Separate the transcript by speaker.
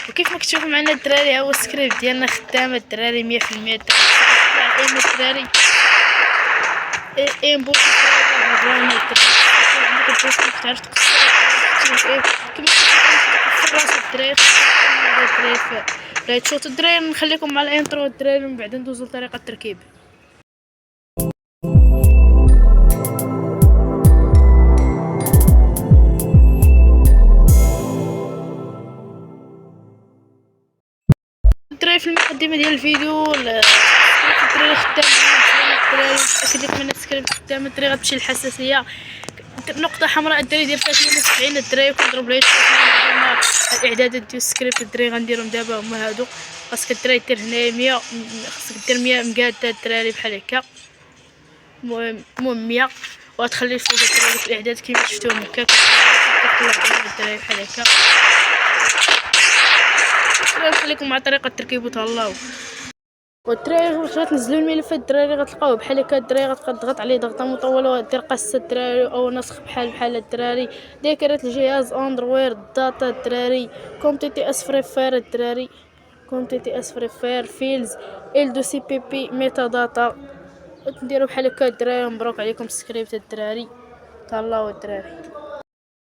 Speaker 1: وكيف ما كتشوفوا معنا الدراري، ها هو السكريبت ديالنا خدامه الدراري 100%. الدراري انبوت الدراري هضرانا الدراري عندك البوست تعرف تقصر كيما في راس الدراري. الدراري تشوت الدراري، نخليكم مع الانترو الدراري ومن بعد ندوزو لطريقه التركيب. الدراري في المقدمه ديال الفيديو الدراري خدام الدراري متاكد لكم ان السكريبت خدام الدراري غتمشي للحساسيه. نقطه حمراء الدراري ديال 370 الدراري كنضرب ليه هما الاعدادات ديال السكريبت الدراري غنديرهم دابا هما هادو. خاصك الدراري دير هنايا 100، خاصك دير 100 مقاده الدراري بحال هكا. المهم 100 وغتخلي فوق الدراري في الاعداد كيما شفتوهم هكا كتطلع الدراري بحال هكا. نخليكم مع طريقه التركيب وتهلاو. والدراري واش غتنزلوا الملفات الدراري غتلقاوه بحال هكا. الدراري غتضغط عليه ضغطه مطوله ودير قصه الدراري او نسخ بحال الدراري ذاكره الجهاز اندرويد داتا الدراري كومتيتي اس فري فاير الدراري كومتيتي اس فري فاير فيلز ال دو سي بي بي ميتا داتا. نديرو بحال هكا الدراري. مبروك عليكم السكريبت الدراري، تهلاو الدراري.